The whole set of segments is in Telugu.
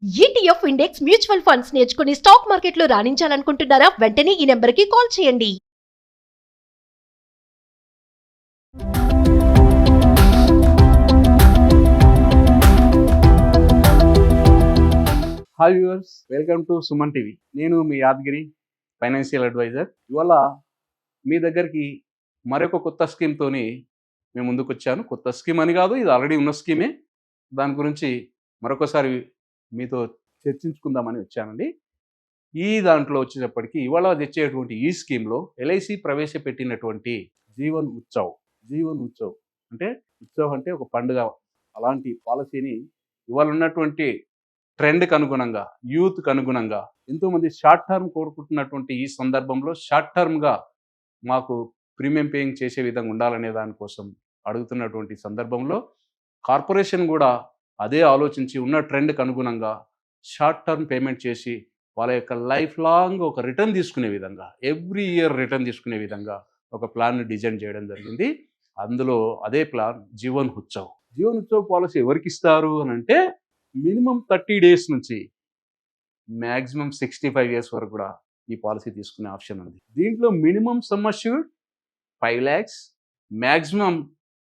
ఈటీఎఫ్ ఇండెక్స్ మ్యూచువల్ ఫండ్స్ నేర్చుకుని స్టాక్ మార్కెట్లో రాణించాలనుకుంటున్నారా? వెంటనే ఈ నెంబర్కి కాల్ చేయండి. Hi viewers, welcome to Suman TV. నేను మీ యాదగిరి, ఫైనాన్షియల్ అడ్వైజర్. ఇవాళ మీ దగ్గరికి మరొక కొత్త స్కీమ్తోని మేము ముందుకు వచ్చాను. కొత్త స్కీమ్ అని కాదు, ఇది ఆల్రెడీ ఉన్న స్కీమే. దాని గురించి మరొకసారి మీతో చర్చించుకుందామని వచ్చానండి. ఈ దాంట్లో వచ్చేటప్పటికి ఇవాళ తెచ్చేటువంటి ఈ స్కీమ్లో ఎల్ఐసి ప్రవేశపెట్టినటువంటి జీవన్ ఉత్సవ్ అంటే ఉత్సవ్ అంటే ఒక పండుగ, అలాంటి పాలసీని ఇవాళ ఉన్నటువంటి ట్రెండ్కి అనుగుణంగా, యూత్కి అనుగుణంగా ఎంతోమంది షార్ట్ టర్మ్ కోరుకుంటున్నటువంటి ఈ సందర్భంలో షార్ట్ టర్మ్గా మాకు ప్రీమియం పేయింగ్ చేసే విధంగా ఉండాలనే దానికోసం అడుగుతున్నటువంటి సందర్భంలో కార్పొరేషన్ కూడా అదే ఆలోచించి ఉన్న ట్రెండ్కి అనుగుణంగా షార్ట్ టర్మ్ పేమెంట్ చేసి వాళ్ళ యొక్క లైఫ్ లాంగ్ ఒక రిటర్న్ తీసుకునే విధంగా, ఎవ్రీ ఇయర్ రిటర్న్ తీసుకునే విధంగా ఒక ప్లాన్ని డిజైన్ చేయడం జరిగింది. అందులో అదే ప్లాన్ జీవన్ ఉత్సవ్ పాలసీ ఎవరికి ఇస్తారు అని అంటే మినిమం 30 డేస్ నుంచి మ్యాక్సిమం 65 ఇయర్స్ వరకు కూడా ఈ పాలసీ తీసుకునే ఆప్షన్ ఉంది. దీంట్లో minimum sum assured 5 lakhs, maximum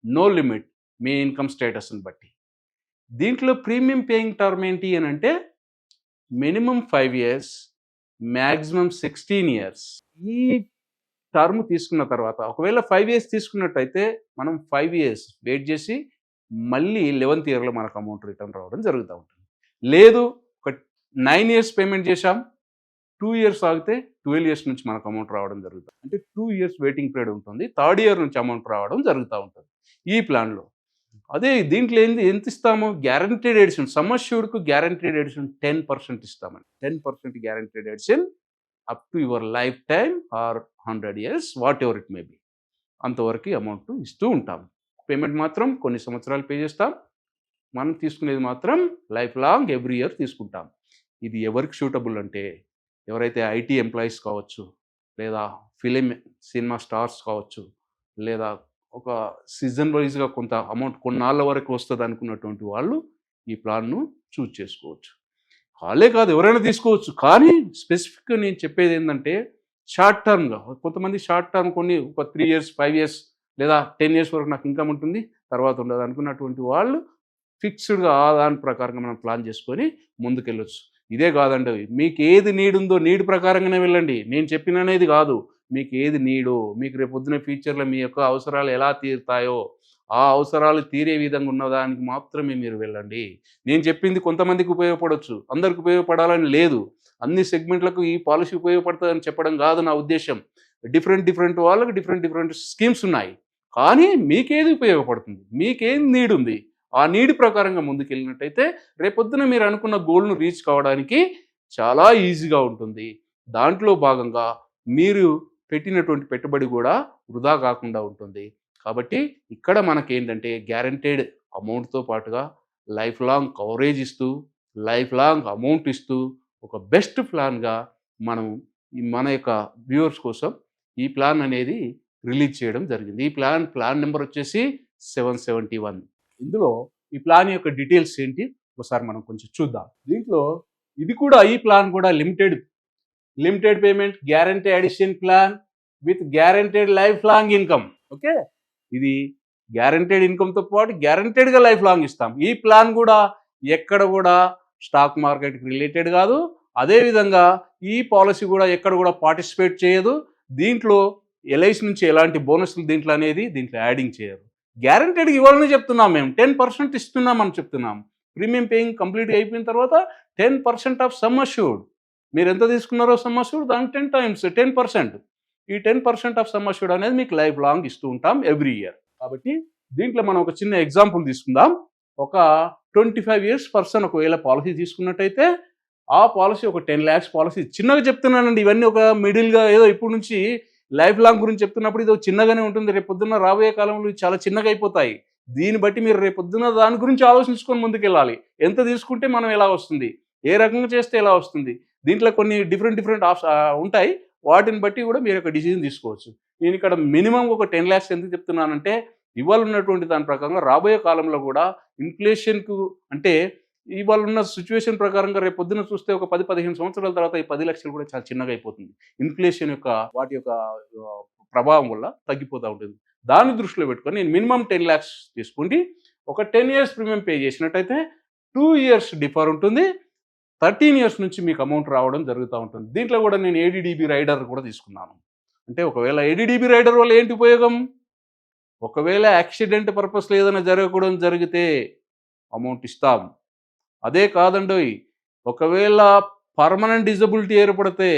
no limit మీ ఇన్కమ్ స్టేటస్ని బట్టి. దీంట్లో ప్రీమియం పేయింగ్ టర్మ్ ఏంటి అని అంటే మినిమం 5 years, మ్యాక్సిమం 16 years. ఈ టర్మ్ తీసుకున్న తర్వాత ఒకవేళ 5 years తీసుకున్నట్టయితే మనం 5 years వెయిట్ చేసి మళ్ళీ 11th ఇయర్లో మనకు అమౌంట్ రిటర్న్ రావడం జరుగుతూ ఉంటుంది. లేదు, ఒక 9 years పేమెంట్ చేశాం, 2 years ఆగితే 12 years నుంచి మనకు అమౌంట్ రావడం జరుగుతుంది. అంటే 2 years వెయిటింగ్ పీరియడ్ ఉంటుంది. 3rd year నుంచి అమౌంట్ రావడం జరుగుతూ ఉంటుంది ఈ ప్లాన్లో. అదే దీంట్లో ఎంత ఇస్తాము? గ్యారంటీడ్ ఎడిషన్, సమ్ అష్యూర్డ్కు గ్యారంటీడ్ ఎడిషన్ 10% ఇస్తామని. 10% guaranteed addition up to your life time or 100 years, whatever it may be, అంతవరకు అమౌంట్ ఇస్తూ ఉంటాం. పేమెంట్ మాత్రం కొన్ని సంవత్సరాలు పే చేస్తాం, మనం తీసుకునేది మాత్రం లైఫ్ లాంగ్ ఎవ్రీ ఇయర్ తీసుకుంటాం. ఇది ఎవరికి సూటబుల్ అంటే ఎవరైతే ఐటీ ఎంప్లాయీస్ కావచ్చు, లేదా సినిమా స్టార్స్ కావచ్చు, లేదా ఒక సీజన్ వైజ్గా కొంత అమౌంట్ కొన్నాళ్ళ వరకు వస్తుంది అనుకున్నటువంటి వాళ్ళు ఈ ప్లాన్ను చూజ్ చేసుకోవచ్చు. వాళ్ళే కాదు, ఎవరైనా తీసుకోవచ్చు. కానీ స్పెసిఫిక్గా నేను చెప్పేది ఏంటంటే షార్ట్ టర్మ్గా, కొంతమంది షార్ట్ టర్మ్ కొన్ని ఒక 3 years, 5 years లేదా 10 years వరకు నాకు ఇన్కమ్ ఉంటుంది, తర్వాత ఉండదు అనుకున్నటువంటి వాళ్ళు ఫిక్స్డ్గా దాని ప్రకారంగా మనం ప్లాన్ చేసుకొని ముందుకెళ్ళొచ్చు. ఇదే కాదండి, మీకు ఏది నీడ్ ఉందో నీడ్ ప్రకారంగానే వెళ్ళండి. నేను చెప్పిననేది కాదు, మీకు ఏది నీడో, మీకు రేపు పొద్దున ఫ్యూచర్లో మీ యొక్క అవసరాలు ఎలా తీరుతాయో ఆ అవసరాలు తీరే విధంగా ఉన్నదానికి మాత్రమే మీరు వెళ్ళండి. నేను చెప్పింది కొంతమందికి ఉపయోగపడవచ్చు, అందరికి ఉపయోగపడాలని లేదు. అన్ని సెగ్మెంట్లకు ఈ పాలసీ ఉపయోగపడుతుందని చెప్పడం కాదు నా ఉద్దేశం. డిఫరెంట్ వాళ్ళకి డిఫరెంట్ స్కీమ్స్ ఉన్నాయి. కానీ మీకేది ఉపయోగపడుతుంది, మీకేం నీడ్ ఉంది, ఆ నీడ్ ప్రకారంగా ముందుకెళ్ళినట్టయితే రేపొద్దున మీరు అనుకున్న గోల్ను రీచ్ కావడానికి చాలా ఈజీగా ఉంటుంది. దాంట్లో భాగంగా మీరు పెట్టినటువంటి పెట్టుబడి కూడా వృధా కాకుండా ఉంటుంది. కాబట్టి ఇక్కడ మనకేంటంటే గ్యారంటీడ్ అమౌంట్తో పాటుగా లైఫ్ లాంగ్ కవరేజ్ ఇస్తూ, లైఫ్ లాంగ్ అమౌంట్ ఇస్తూ ఒక బెస్ట్ ప్లాన్గా మనం మన యొక్క వ్యూవర్స్ కోసం ఈ ప్లాన్ అనేది రిలీజ్ చేయడం జరిగింది. ఈ ప్లాన్ నెంబర్ వచ్చేసి 771. ఇందులో ఈ ప్లాన్ యొక్క డీటెయిల్స్ ఏంటి ఒకసారి మనం కొంచెం చూద్దాం. దీంట్లో ఈ ప్లాన్ కూడా limited payment guarantee edition plan with guaranteed life long income. Okay, ఇది గ్యారంటీడ్ ఇన్కమ్తో పాటు గ్యారంటీడ్గా లైఫ్ లాంగ్ ఇస్తాం. ఈ ప్లాన్ కూడా ఎక్కడ కూడా స్టాక్ మార్కెట్కి రిలేటెడ్ కాదు. అదేవిధంగా ఈ పాలసీ కూడా ఎక్కడ కూడా పార్టిసిపేట్ చేయదు. దీంట్లో ఎల్ఐసి నుంచి ఎలాంటి బోనస్లు దీంట్లో యాడింగ్ చేయరు. గ్యారంటీడ్గా ఇవ్వాలని చెప్తున్నాం. మేము 10% ఇస్తున్నామని చెప్తున్నాం. ప్రీమియం పేయింగ్ కంప్లీట్గా అయిపోయిన తర్వాత 10% ఆఫ్ సమ్ అష్యూర్డ్, మీరు ఎంత తీసుకున్నారో సమ్ అష్యూర్డ్ దాని 10 times 10%. ఈ 10% ఆఫ్ సమ్ అష్యూర్డ్ అనేది మీకు లైఫ్ లాంగ్ ఇస్తూ ఉంటాం ఎవ్రీ ఇయర్. కాబట్టి దీంట్లో మనం ఒక చిన్న ఎగ్జాంపుల్ తీసుకుందాం. ఒక 25 years పర్సన్ ఒకవేళ పాలసీ తీసుకున్నట్టయితే ఆ పాలసీ ఒక 10 lakhs పాలసీ. చిన్నగా చెప్తున్నానండి, ఇవన్నీ ఒక మిడిల్గా ఏదో ఇప్పుడు నుంచి లైఫ్ లాంగ్ గురించి చెప్తున్నప్పుడు ఇది చిన్నగానే ఉంటుంది. రేపు పొద్దున్న రాబోయే కాలంలో చాలా చిన్నగా అయిపోతాయి. దీన్ని బట్టి మీరు రేపు పొద్దున్న దాని గురించి ఆలోచించుకొని ముందుకెళ్ళాలి. ఎంత తీసుకుంటే మనం ఎలా వస్తుంది, ఏ రకంగా చేస్తే ఎలా వస్తుంది, దీంట్లో కొన్ని డిఫరెంట్ ఉంటాయి. వాటిని బట్టి కూడా మీరు ఒక డిసిజన్ తీసుకోవచ్చు. నేను ఇక్కడ మినిమం ఒక 10 lakhs ఎందుకు చెప్తున్నానంటే ఇవాళ ఉన్నటువంటి దాని ప్రకారంగా రాబోయే కాలంలో కూడా ఇన్ఫ్లేషన్కు అంటే ఇవాళ ఉన్న సిచ్యువేషన్ ప్రకారంగా రేపు పొద్దున చూస్తే ఒక 10-15 సంవత్సరాల తర్వాత ఈ 10 లక్షలు కూడా చాలా చిన్నగా అయిపోతుంది. ఇన్ఫ్లేషన్ యొక్క వాటి యొక్క ప్రభావం వల్ల తగ్గిపోతూ ఉంటుంది. దాన్ని దృష్టిలో పెట్టుకొని నేను మినిమం 10 lakhs తీసుకుంటే ఒక 10 years ప్రీమియం పే చేసినట్టయితే 2 years డిఫర్ ఉంటుంది. 13 years నుంచి మీకు అమౌంట్ రావడం జరుగుతూ ఉంటుంది. దీంట్లో కూడా నేను ఏడీడీబీ రైడర్ కూడా తీసుకున్నాను. అంటే ఒకవేళ ఏడీడీబీ రైడర్ వల్ల ఏంటి ఉపయోగం? ఒకవేళ యాక్సిడెంట్ పర్పస్లో ఏదైనా జరగకూడదు జరిగితే అమౌంట్ ఇస్తాం. అదే కాదండోయ్, ఒకవేళ పర్మనెంట్ డిజబిలిటీ ఏర్పడితే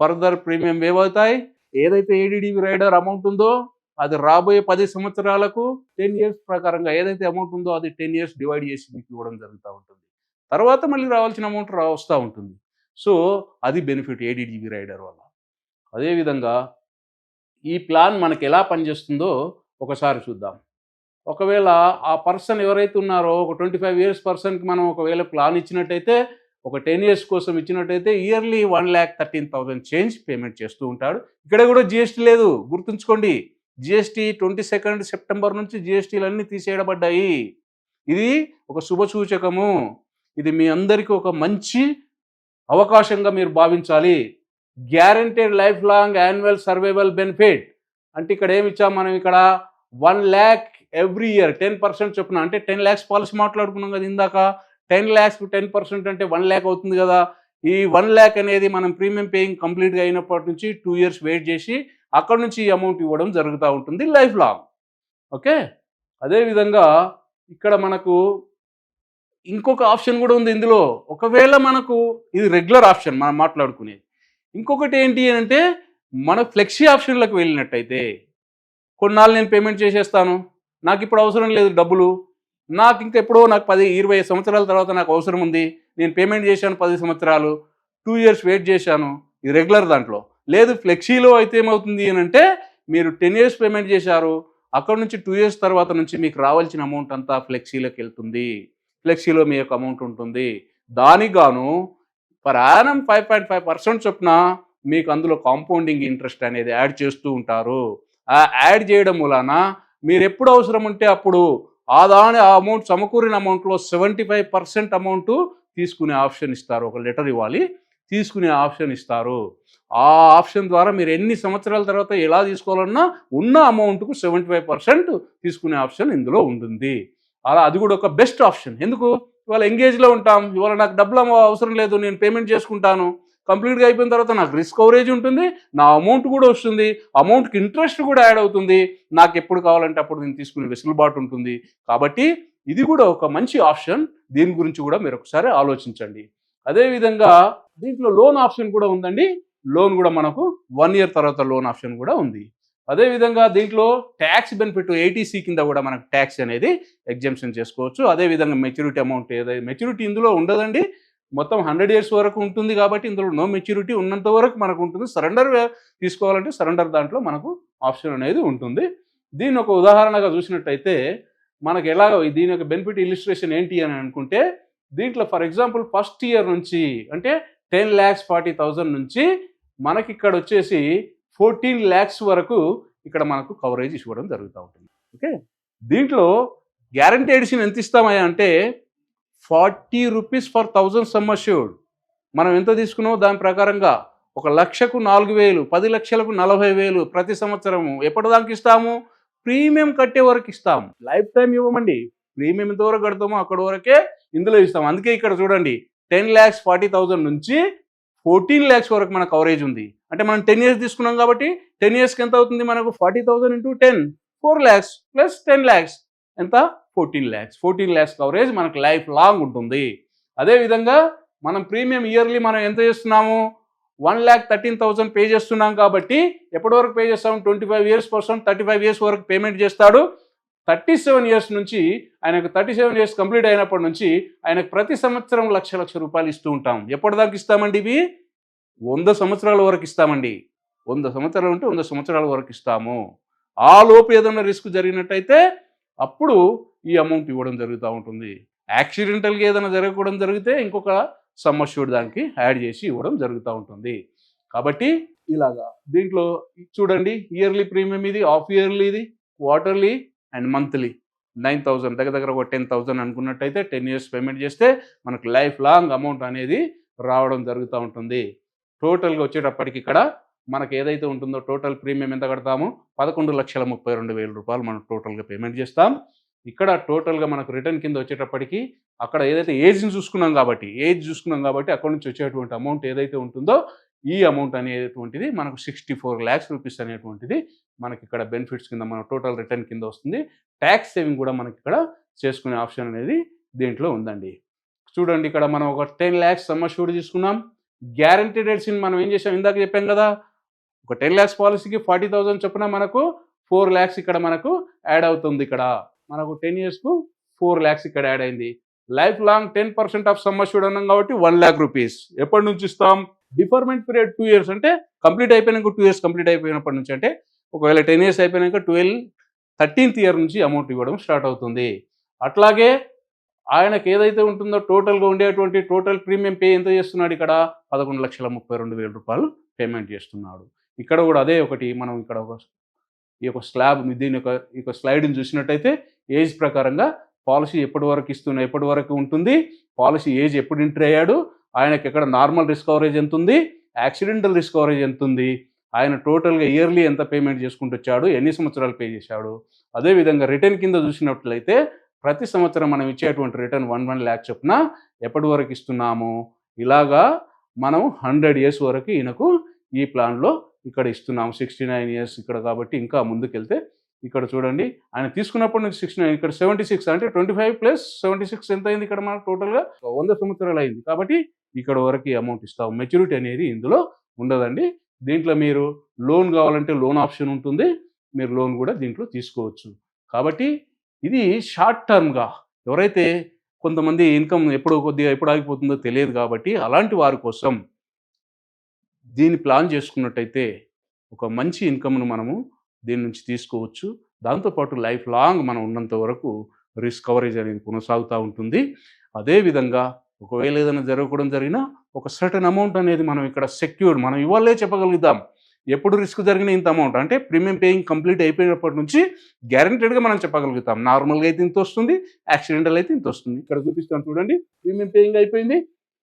ఫర్దర్ ప్రీమియం వేవ్ అవుతాయి. ఏదైతే ఏడీడీబీ రైడర్ అమౌంట్ ఉందో అది రాబోయే 10 సంవత్సరాలకు 10 years ప్రకారంగా ఏదైతే అమౌంట్ ఉందో అది 10 years డివైడ్ చేసి మీకు ఇవ్వడం జరుగుతూ ఉంటుంది. తర్వాత మళ్ళీ రావాల్సిన అమౌంట్ వస్తూ ఉంటుంది. సో అది బెనిఫిట్ ఏడీడీబీ రైడర్ వల్ల. అదేవిధంగా ఈ ప్లాన్ మనకి ఎలా పనిచేస్తుందో ఒకసారి చూద్దాం. ఒకవేళ ఆ పర్సన్ ఎవరైతే ఉన్నారో ఒక 25 years పర్సన్కి మనం ఒకవేళ ప్లాన్ ఇచ్చినట్టయితే ఒక 10 years కోసం ఇచ్చినట్టయితే ఇయర్లీ 1,13,000 చేంజ్ పేమెంట్ చేస్తూ ఉంటాడు. ఇక్కడ కూడా జిఎస్టీ లేదు, గుర్తుంచుకోండి. జిఎస్టీ 22 సెప్టెంబర్ నుంచి జిఎస్టీలు అన్నీ తీసేయబడ్డాయి. ఇది ఒక శుభ సూచకము. ఇది మీ అందరికీ ఒక మంచి అవకాశంగా మీరు భావించాలి. Guaranteed life long annual survival benefit అంటే ఇక్కడ ఏమి ఇచ్చాం మనం? ఇక్కడ 1 lakh ఎవ్రీ ఇయర్ 10% చొప్పున, అంటే 10 lakhs పాలసీ మాట్లాడుకున్నాం కదా ఇందాక. 10 lakhs 10% అంటే 1 lakh అవుతుంది కదా. ఈ 1 lakh అనేది మనం ప్రీమియం పేయింగ్ కంప్లీట్గా అయినప్పటి నుంచి 2 years వెయిట్ చేసి అక్కడ నుంచి ఈ అమౌంట్ ఇవ్వడం జరుగుతూ ఉంటుంది లైఫ్ లాంగ్. ఓకే, అదేవిధంగా ఇక్కడ మనకు ఇంకొక ఆప్షన్ కూడా ఉంది ఇందులో. ఒకవేళ మనకు ఇది రెగ్యులర్ ఆప్షన్ మనం మాట్లాడుకునేది. ఇంకొకటి ఏంటి అంటే మన ఫ్లెక్సీ ఆప్షన్లకు వెళ్ళినట్టయితే కొన్నాళ్ళు నేను పేమెంట్ చేసేస్తాను, నాకు ఇప్పుడు అవసరం లేదు డబ్బులు, నాకు ఇంకా ఎప్పుడో నాకు 10-20 సంవత్సరాల తర్వాత నాకు అవసరం ఉంది, నేను పేమెంట్ చేశాను 10 సంవత్సరాలు, 2 years వెయిట్ చేశాను. ఇది రెగ్యులర్ దాంట్లో. లేదు ఫ్లెక్సీలో అయితే ఏమవుతుంది అని అంటే మీరు 10 years పేమెంట్ చేశారు, అక్కడ నుంచి 2 years తర్వాత నుంచి మీకు రావాల్సిన అమౌంట్ అంతా ఫ్లెక్సీలోకి వెళ్తుంది. ఫ్లెక్సీలో మీ యొక్క అమౌంట్ ఉంటుంది. దానికి గాను పర్ యానం 5.5% చొప్పున మీకు అందులో కాంపౌండింగ్ ఇంట్రెస్ట్ అనేది యాడ్ చేస్తూ ఉంటారు. ఆ యాడ్ చేయడం వలన మీరు ఎప్పుడు అవసరం ఉంటే అప్పుడు ఆ అమౌంట్ సమకూరిన అమౌంట్లో 75% అమౌంట్ తీసుకునే ఆప్షన్ ఇస్తారు. ఒక లెటర్ ఇవ్వాలి, తీసుకునే ఆప్షన్ ఇస్తారు. ఆ ఆప్షన్ ద్వారా మీరు ఎన్ని సంవత్సరాల తర్వాత ఎలా తీసుకోవాలన్నా ఉన్న అమౌంట్కు 75% తీసుకునే ఆప్షన్ ఇందులో ఉంటుంది. అది కూడా ఒక బెస్ట్ ఆప్షన్. ఎందుకు? ఇవాళ ఎంగేజ్లో ఉంటాం, ఇవాళ నాకు డబ్బులు అవసరం లేదు, నేను పేమెంట్ చేసుకుంటాను, కంప్లీట్గా అయిపోయిన తర్వాత నాకు రిస్క్ కవరేజ్ ఉంటుంది, నా అమౌంట్ కూడా వస్తుంది, అమౌంట్కి ఇంట్రెస్ట్ కూడా యాడ్ అవుతుంది, నాకు ఎప్పుడు కావాలంటే అప్పుడు నేను తీసుకునే వెసులుబాటు ఉంటుంది. కాబట్టి ఇది కూడా ఒక మంచి ఆప్షన్. దీని గురించి కూడా మీరు ఒకసారి ఆలోచించండి. అదేవిధంగా దీంట్లో లోన్ ఆప్షన్ కూడా ఉందండి. లోన్ కూడా మనకు 1 year తర్వాత లోన్ ఆప్షన్ కూడా ఉంది. అదేవిధంగా దీంట్లో ట్యాక్స్ బెనిఫిట్ 80C కింద కూడా మనకు ట్యాక్స్ అనేది ఎగ్జంప్షన్ చేసుకోవచ్చు. అదేవిధంగా మెచ్యూరిటీ అమౌంట్ ఏదైతే మెచ్యూరిటీ ఇందులో ఉండదండి, మొత్తం 100 years వరకు ఉంటుంది. కాబట్టి ఇందులో నో మెచ్యూరిటీ ఉన్నంత వరకు మనకు ఉంటుంది. సరెండర్ తీసుకోవాలంటే సరెండర్ దాంట్లో మనకు ఆప్షన్ అనేది ఉంటుంది. దీన్ని ఒక ఉదాహరణగా చూసినట్టయితే మనకు ఎలాగో దీని యొక్క బెనిఫిట్ ఇలిస్ట్రేషన్ ఏంటి అని అనుకుంటే దీంట్లో ఫర్ ఎగ్జాంపుల్ ఫస్ట్ ఇయర్ నుంచి అంటే 10,40,000 నుంచి మనకి ఇక్కడ వచ్చేసి 14 lakhs వరకు ఇక్కడ మనకు కవరేజ్ ఇవ్వడం జరుగుతూ ఉంటుంది. ఓకే, దీంట్లో గ్యారంటీ ఎడిషన్ ఎంత ఇస్తామయ్యా అంటే 40 rupees for 1,000 sum assured. మనం ఎంత తీసుకున్నామో దాని ప్రకారంగా 1,00,000కు 4,000, 10 లక్షలకు 40,000 ప్రతి సంవత్సరము ఎప్పటిదాకా ఇస్తాము? ప్రీమియం కట్టే వరకు ఇస్తాము. Life time ఇవ్వమండి. ప్రీమియం ఎంతవరకు కడతామో అక్కడి వరకే ఇందులో ఇస్తాం. అందుకే ఇక్కడ చూడండి 10,40,000 నుంచి 14 lakhs వరకు మన కవరేజ్ ఉంది. అంటే మనం 10 years తీసుకున్నాం కాబట్టి 10 yearsకి ఎంత అవుతుంది మనకు? 40,000 into 10, 4 lakhs plus 10 lakhs ఎంత? 14 lakhs. 14 lakhs కవరేజ్ మనకు లైఫ్ లాంగ్ ఉంటుంది. అదేవిధంగా మనం ప్రీమియం ఇయర్లీ మనం ఎంత చేస్తున్నాము? 1,13,000 పే చేస్తున్నాం కాబట్టి ఎప్పటి వరకు పే చేస్తాము? 25 years పర్సన్ 35 years వరకు పేమెంట్ చేస్తాడు. 37 years నుంచి ఆయనకు 37 years కంప్లీట్ అయినప్పటి నుంచి ఆయనకు ప్రతి సంవత్సరం లక్ష రూపాయలు ఇస్తూ ఉంటాం. ఎప్పటిదాకా ఇస్తామండి? ఇవి 100 సంవత్సరాల వరకు ఇస్తామండి. 100 సంవత్సరాలు ఉంటే 100 సంవత్సరాల వరకు ఇస్తాము. ఆ లోపు ఏదైనా రిస్క్ జరిగినట్టయితే అప్పుడు ఈ అమౌంట్ ఇవ్వడం జరుగుతూ ఉంటుంది. యాక్సిడెంటల్గా ఏదైనా జరగకూడదు జరిగితే ఇంకొక సమ్ అష్యూర్డ్ దానికి యాడ్ చేసి ఇవ్వడం జరుగుతూ ఉంటుంది. కాబట్టి ఇలాగా దీంట్లో చూడండి ఇయర్లీ ప్రీమియం ఇది, హాఫ్ ఇయర్లీ ఇది, క్వార్టర్లీ అండ్ మంత్లీ 9,000 దగ్గర ఒక 10,000 అనుకున్నట్టయితే 10 years పేమెంట్ చేస్తే మనకు లైఫ్ లాంగ్ అమౌంట్ అనేది రావడం జరుగుతూ ఉంటుంది. టోటల్గా వచ్చేటప్పటికి ఇక్కడ మనకు ఏదైతే ఉంటుందో టోటల్ ప్రీమియం ఎంత కడతాము, 11,32,000 రూపాయలు మనం టోటల్గా పేమెంట్ చేస్తాం. ఇక్కడ టోటల్గా మనకు రిటర్న్ కింద వచ్చేటప్పటికి అక్కడ ఏదైతే ఏజ్ని చూసుకున్నాం కాబట్టి అక్కడ నుంచి వచ్చేటువంటి అమౌంట్ ఏదైతే ఉంటుందో ఈ అమౌంట్ అనేటువంటిది మనకు 64 lakhs రూపీస్ అనేటువంటిది మనకి ఇక్కడ బెనిఫిట్స్ కింద మన టోటల్ రిటర్న్ కింద వస్తుంది. ట్యాక్స్ సేవింగ్ కూడా మనకి ఇక్కడ చేసుకునే ఆప్షన్ అనేది దీంట్లో ఉందండి. చూడండి, ఇక్కడ మనం ఒక 10 lakhs సమ్ అష్యూర్డ్ తీసుకున్నాం. గ్యారంటీడ్ రేట్స్ని మనం ఏం చేసాం, ఇందాక చెప్పాం కదా, ఒక 10 lakhs పాలసీకి 40,000 చొప్పున మనకు 4 lakhs ఇక్కడ మనకు యాడ్ అవుతుంది. ఇక్కడ మనకు 10 yearsకు 4 lakhs ఇక్కడ యాడ్ అయింది. Life long 10% of sum assured అన్నాం కాబట్టి 1 lakh రూపీస్ ఎప్పటి నుంచి ఇస్తాం, డిఫర్మెంట్ పీరియడ్ 2 years అంటే కంప్లీట్ అయిపోయినాక 2 years కంప్లీట్ అయిపోయినప్పటి నుంచి, అంటే ఒకవేళ 10 years అయిపోయినాక 13th year నుంచి అమౌంట్ ఇవ్వడం స్టార్ట్ అవుతుంది. అట్లాగే ఆయనకు ఏదైతే ఉంటుందో టోటల్గా ఉండేటువంటి టోటల్ ప్రీమియం పే ఎంత చేస్తున్నాడు, ఇక్కడ 11,32,000 రూపాయలు పేమెంట్ చేస్తున్నాడు. ఇక్కడ కూడా అదే ఒకటి, మనం ఇక్కడ ఈ యొక్క స్లాబ్ దీని యొక్క స్లైడ్ని చూసినట్టయితే ఏజ్ ప్రకారంగా పాలసీ ఎప్పటి వరకు ఉంటుంది, పాలసీ ఏజ్ ఎప్పుడు ఎంట్రీ అయ్యాడు, ఆయనకి ఎక్కడ నార్మల్ రిస్క్ కవరేజ్ ఎంత ఉంది, యాక్సిడెంటల్ రిస్క్ కవరేజ్ ఎంత ఉంది, ఆయన టోటల్గా ఇయర్లీ ఎంత పేమెంట్ చేసుకుంటూ వచ్చాడు, ఎన్ని సంవత్సరాలు పే చేశాడు. అదేవిధంగా రిటర్న్ కింద చూసినట్లయితే ప్రతి సంవత్సరం మనం ఇచ్చేటువంటి రిటర్న్ 1 lakh చొప్పున ఎప్పటి వరకు ఇస్తున్నాము, ఇలాగా మనం 100 years వరకు ఈయనకు ఈ ప్లాన్లో ఇక్కడ ఇస్తున్నాము. 69 years ఇక్కడ కాబట్టి ఇంకా ముందుకెళ్తే ఇక్కడ చూడండి, ఆయన తీసుకున్నప్పటి నుంచి 69, ఇక్కడ 76 అంటే 25 + 76 ఎంత అయింది, ఇక్కడ మనకు టోటల్గా 100 సంవత్సరాలు అయింది. కాబట్టి ఇక్కడ వరకు ఈ అమౌంట్ ఇస్తాం. మెచ్యూరిటీ అనేది ఇందులో ఉండదండి. దీంట్లో మీరు లోన్ కావాలంటే లోన్ ఆప్షన్ ఉంటుంది, మీరు లోన్ కూడా దీంట్లో తీసుకోవచ్చు. కాబట్టి ఇది షార్ట్ టర్మ్గా, ఎవరైతే కొంతమంది ఇన్కమ్ ఎప్పుడు ఆగిపోతుందో తెలియదు కాబట్టి అలాంటి వారి కోసం దీన్ని ప్లాన్ చేసుకున్నట్టయితే ఒక మంచి ఇన్కమ్ను మనము దీని నుంచి తీసుకోవచ్చు. దాంతోపాటు లైఫ్ లాంగ్ మనం ఉన్నంత వరకు రిస్క్ కవరేజ్ అనేది కొనసాగుతూ ఉంటుంది. అదేవిధంగా ఒకవేళ ఏదైనా జరిగినా ఒక సర్టన్ అమౌంట్ అనేది మనం ఇక్కడ సెక్యూర్డ్, మనం ఇవాళే చెప్పగలుగుతాం ఎప్పుడు రిస్క్ జరిగిన ఇంత అమౌంట్, అంటే ప్రీమియం పేయింగ్ కంప్లీట్ అయిపోయినప్పటి నుంచి గ్యారంటీడ్గా మనం చెప్పగలుగుతాం. నార్మల్గా అయితే ఇంత వస్తుంది, యాక్సిడెంటల్ అయితే ఇంత వస్తుంది. ఇక్కడ చూపిస్తాను చూడండి, ప్రీమియం పేయింగ్ అయిపోయింది.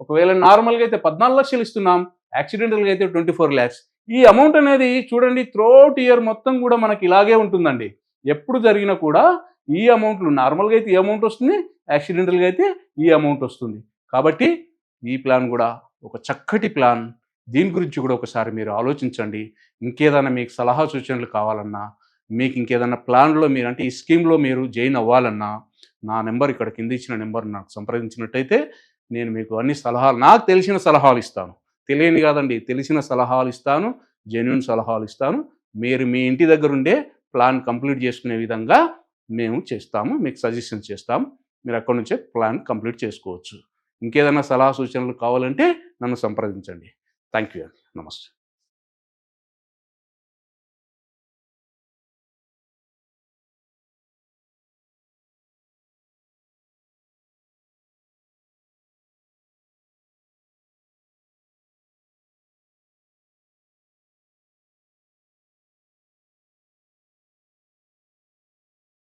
ఒకవేళ నార్మల్గా అయితే 14 లక్షలు ఇస్తున్నాం, యాక్సిడెంటల్గా అయితే 24 lakhs. ఈ అమౌంట్ అనేది చూడండి త్రూఅవుట్ ఇయర్ మొత్తం కూడా మనకి ఇలాగే ఉంటుందండి. ఎప్పుడు జరిగినా కూడా ఈ అమౌంట్లు, నార్మల్గా అయితే ఈ అమౌంట్ వస్తుంది, యాక్సిడెంటల్గా అయితే ఈ అమౌంట్ వస్తుంది. కాబట్టి ఈ ప్లాన్ కూడా ఒక చక్కటి ప్లాన్. దీని గురించి కూడా ఒకసారి మీరు ఆలోచించండి. ఇంకేదైనా మీకు సలహా సూచనలు కావాలన్నా, మీకు ఇంకేదైనా ప్లాన్లో మీరు అంటే ఈ స్కీమ్లో మీరు జాయిన్ అవ్వాలన్నా, నా నెంబర్ ఇక్కడ కింద ఇచ్చిన నెంబర్ నాకు సంప్రదించినట్టయితే నేను మీకు అన్ని సలహాలు, నాకు తెలిసిన సలహాలు ఇస్తాను. తెలియని కాదండి, తెలిసిన సలహాలు ఇస్తాను, జెన్యూన్ సలహాలు ఇస్తాను. మీరు మీ ఇంటి దగ్గర ఉండే ప్లాన్ కంప్లీట్ చేసుకునే విధంగా మేము చేస్తాము, మీకు సజెషన్స్ చేస్తాము. మీరు అక్కడి నుంచే ప్లాన్ కంప్లీట్ చేసుకోవచ్చు. ఇంకేదైనా సలహా సూచనలు కావాలంటే నన్ను సంప్రదించండి. Thank you. నమస్తే.